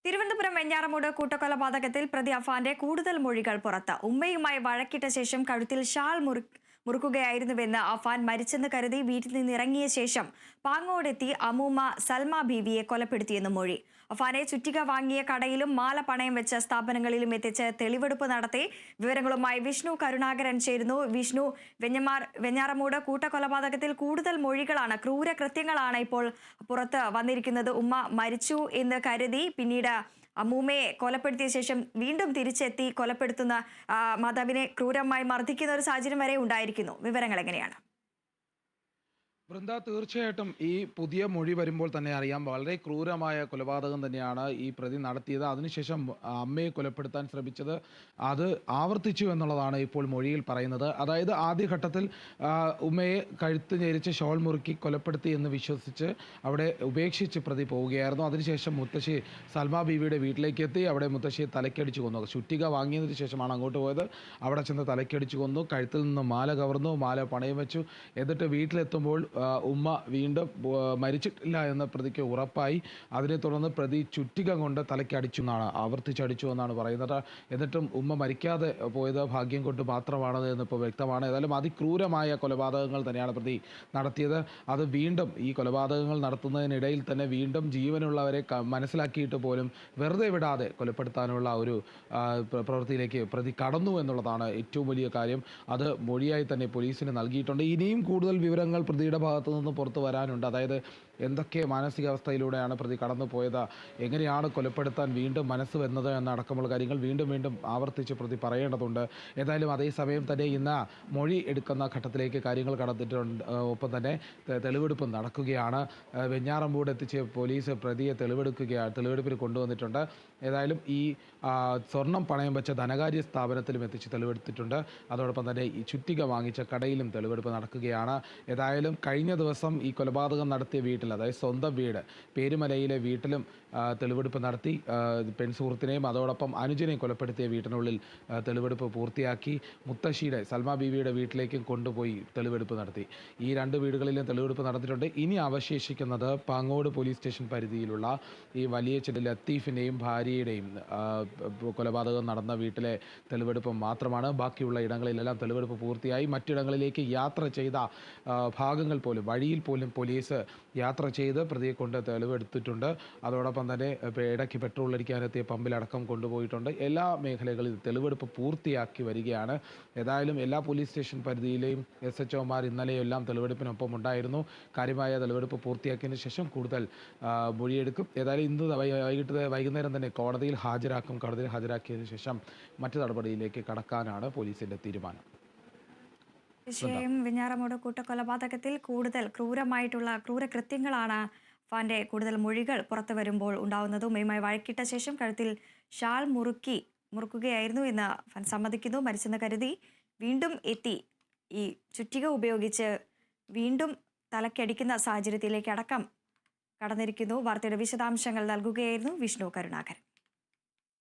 തിരുവനന്തപുരം വെഞ്ഞാറമൂട് കൂട്ടക്കൊലപാതകത്തിൽ പ്രതി അഫാന്റെ കൂടുതൽ മൊഴികൾ പുറത്ത്. ഉമ്മയുമായി വഴക്കിട്ട ശേഷം കഴുത്തിൽ ഷാൾ മുറുക്കുകയായിരുന്നുവെന്ന് അഫാൻ മരിച്ചെന്ന് കരുതി വീട്ടിൽ നിന്നിറങ്ങിയ ശേഷം പാങ്ങോടെത്തി അമ്മൂമ്മ സൽമ ബീവിയെ കൊലപ്പെടുത്തിയെന്ന് മൊഴി. അഫാനെ ചുറ്റിക വാങ്ങിയ കടയിലും മാല പണയം വെച്ച സ്ഥാപനങ്ങളിലും എത്തിച്ച് തെളിവെടുപ്പ് നടത്തി. വിവരങ്ങളുമായി വിഷ്ണു കരുണാകരൻ ചേരുന്നു. വിഷ്ണു, വെഞ്ഞാറമൂട് കൂട്ടക്കൊലപാതകത്തിൽ കൂടുതൽ മൊഴികളാണ്, ക്രൂരകൃത്യങ്ങളാണ് ഇപ്പോൾ പുറത്ത് വന്നിരിക്കുന്നത്. ഉമ്മ മരിച്ചു എന്ന് കരുതി പിന്നീട് അമ്മൂമ്മയെ കൊലപ്പെടുത്തിയ ശേഷം വീണ്ടും തിരിച്ചെത്തി കൊലപ്പെടുത്തുന്ന മാതാവിനെ ക്രൂരമായി മർദ്ദിക്കുന്ന ഒരു സാഹചര്യം വരെ ഉണ്ടായിരിക്കുന്നു. വിവരങ്ങൾ എങ്ങനെയാണ്? വൃന്ദ, തീർച്ചയായിട്ടും ഈ പുതിയ മൊഴി വരുമ്പോൾ തന്നെ അറിയാം, വളരെ ക്രൂരമായ കൊലപാതകം തന്നെയാണ് ഈ പ്രതി നടത്തിയത്. അതിനുശേഷം അമ്മയെ കൊലപ്പെടുത്താൻ ശ്രമിച്ചത് അത് ആവർത്തിച്ചു എന്നുള്ളതാണ് ഇപ്പോൾ മൊഴിയിൽ പറയുന്നത്. അതായത് ആദ്യഘട്ടത്തിൽ ഉമ്മയെ കഴുത്ത് ഞെരിച്ച് ഷോൾ മുറുക്കി കൊലപ്പെടുത്തി എന്ന് വിശ്വസിച്ച് അവിടെ ഉപേക്ഷിച്ച് പ്രതി പോവുകയായിരുന്നു. അതിനുശേഷം മുത്തശ്ശി സൽമ ബീവിയുടെ വീട്ടിലേക്ക് എത്തി. അവിടെ മുത്തശ്ശിയെ തലക്കടിച്ച് കൊന്നു. ചുറ്റിക വാങ്ങിയതിന് ശേഷമാണ് അങ്ങോട്ട് പോയത്. അവിടെ ചെന്ന് തലക്കടിച്ച് കൊന്നു. കഴുത്തിൽ നിന്ന് മാല കവർന്നു, മാല പണയം വെച്ചു. എന്നിട്ട് വീട്ടിലെത്തുമ്പോൾ ഉമ്മ വീണ്ടും മരിച്ചിട്ടില്ല എന്ന പ്രതിക്ക് ഉറപ്പായി. അതിനെ തുടർന്ന് പ്രതി ചുറ്റിക കൊണ്ട് തലയ്ക്കടിച്ചു എന്നാണ്, ആവർത്തിച്ചടിച്ചു എന്നാണ് പറയുന്നത്. എന്നിട്ടും ഉമ്മ മരിക്കാതെ പോയത് ഭാഗ്യം കൊണ്ട് മാത്രമാണ് എന്നിപ്പോൾ വ്യക്തമാണ്. ഏതായാലും അതിക്രൂരമായ കൊലപാതകങ്ങൾ തന്നെയാണ് പ്രതി നടത്തിയത്. അത് വീണ്ടും ഈ കൊലപാതകങ്ങൾ നടത്തുന്നതിനിടയിൽ തന്നെ വീണ്ടും ജീവനുള്ളവരെ മനസ്സിലാക്കിയിട്ട് പോലും വെറുതെ വിടാതെ കൊലപ്പെടുത്താനുള്ള ഒരു പ്രവൃത്തിയിലേക്ക് പ്രതി കടന്നു എന്നുള്ളതാണ് ഏറ്റവും വലിയ കാര്യം. അത് മൊഴിയായി തന്നെ പോലീസിന് നൽകിയിട്ടുണ്ട്. ഇനിയും കൂടുതൽ വിവരങ്ങൾ പ്രതിയുടെ ഭാഗത്തു നിന്ന് പുറത്തു വരാനുണ്ട്. അതായത് എന്തൊക്കെ മാനസികാവസ്ഥയിലൂടെയാണ് പ്രതി കടന്നു പോയത്, എങ്ങനെയാണ് കൊലപ്പെടുത്താൻ വീണ്ടും മനസ്സ് വന്നത് എന്നടക്കമുള്ള കാര്യങ്ങൾ വീണ്ടും വീണ്ടും ആവർത്തിച്ച് പ്രതി പറയേണ്ടതുണ്ട്. ഏതായാലും അതേസമയം തന്നെ ഇന്ന് മൊഴി എടുക്കുന്ന ഘട്ടത്തിലേക്ക് കാര്യങ്ങൾ കടന്നിട്ടുണ്ട്. ഒപ്പം തന്നെ തെളിവെടുപ്പ് നടക്കുകയാണ്. വെഞ്ഞാറമൂട് എത്തിച്ച് പോലീസ് പ്രതിയെ തെളിവെടുപ്പിന് കൊണ്ടുവന്നിട്ടുണ്ട്. ഏതായാലും ഈ സ്വർണം പണയം വെച്ച ധനകാര്യ സ്ഥാപനത്തിലും എത്തിച്ച് തെളിവെടുത്തിട്ടുണ്ട്. അതോടൊപ്പം തന്നെ ഈ ചുറ്റിക വാങ്ങിച്ച കടയിലും തെളിവെടുപ്പ് നടക്കുകയാണ്. ഏതായാലും കഴിഞ്ഞ ദിവസം ഈ കൊലപാതകം നടത്തിയ വീട്ടിൽ, അതായത് സ്വന്തം വീട് പേരുമലയിലെ വീട്ടിലും തെളിവെടുപ്പ് നടത്തി. പെൺസുഹൃത്തിനെയും അതോടൊപ്പം അനുജനെയും കൊലപ്പെടുത്തിയ വീട്ടിനുള്ളിൽ തെളിവെടുപ്പ് പൂർത്തിയാക്കി. മുത്തശ്ശിയുടെ സൽമ ബീവിയുടെ വീട്ടിലേക്കും കൊണ്ടുപോയി തെളിവെടുപ്പ് നടത്തി. ഈ രണ്ട് വീടുകളിലും തെളിവെടുപ്പ് നടത്തിയിട്ടുണ്ട്. ഇനി അവശേഷിക്കുന്നത് പാങ്ങോട് പോലീസ് സ്റ്റേഷൻ പരിധിയിലുള്ള ഈ വലിയ ലത്തീഫിൻ്റെയും ഭാര്യയുടെയും കൊലപാതകം നടന്ന വീട്ടിലെ തെളിവെടുപ്പ് മാത്രമാണ്. ബാക്കിയുള്ള ഇടങ്ങളിലെല്ലാം തെളിവെടുപ്പ് പൂർത്തിയായി. മറ്റിടങ്ങളിലേക്ക് യാത്ര ചെയ്ത ഭാഗങ്ങൾ പോലും, വഴിയിൽ പോലും പോലീസ് യാത്ര ചെയ്ത് പ്രതിയെ കൊണ്ട് തെളിവെടുത്തിട്ടുണ്ട്. അതോടൊപ്പം തന്നെ ഇടയ്ക്ക് പെട്രോൾ അടിക്കാനെത്തിയ പമ്പിലടക്കം കൊണ്ടുപോയിട്ടുണ്ട്. എല്ലാ മേഖലകളിലും തെളിവെടുപ്പ് പൂർത്തിയാക്കി വരികയാണ്. ഏതായാലും എല്ലാ പോലീസ് സ്റ്റേഷൻ പരിധിയിലെയും SHOമാർ ഇന്നലെയെല്ലാം തെളിവെടുപ്പിനൊപ്പം ഉണ്ടായിരുന്നു. കാര്യമായ തെളിവെടുപ്പ് പൂർത്തിയാക്കിയതിന് ശേഷം കൂടുതൽ മൊഴിയെടുക്കും. ഏതായാലും ഇന്ന് വൈകുന്നേരം തന്നെ കോടതിയിൽ ഹാജരാക്കും. കോടതിയിൽ ഹാജരാക്കിയതിനു ശേഷം മറ്റു നടപടിയിലേക്ക് കടക്കാനാണ് പോലീസിൻ്റെ തീരുമാനം. തീർച്ചയായും വെഞ്ഞാറമൂട് കൂട്ടക്കൊലപാതകത്തിൽ കൂടുതൽ ക്രൂരകൃത്യങ്ങളാണ് അഫാന്റെ കൂടുതൽ മൊഴികൾ പുറത്തു വരുമ്പോൾ ഉണ്ടാവുന്നത്. ഉമ്മയുമായി വഴക്കിട്ട ശേഷം കഴുത്തിൽ ഷാൾ മുറുക്കുകയായിരുന്നു എന്ന് അഫാൻ സമ്മതിക്കുന്നു. മരിച്ചെന്ന് കരുതി വീണ്ടും എത്തി ഈ ചുറ്റിക ഉപയോഗിച്ച് വീണ്ടും തലക്കടിക്കുന്ന സാഹചര്യത്തിലേക്ക് അടക്കം കടന്നിരിക്കുന്നു. വാർത്തയുടെ വിശദാംശങ്ങൾ നൽകുകയായിരുന്നു വിഷ്ണു കരുണാകരൻ.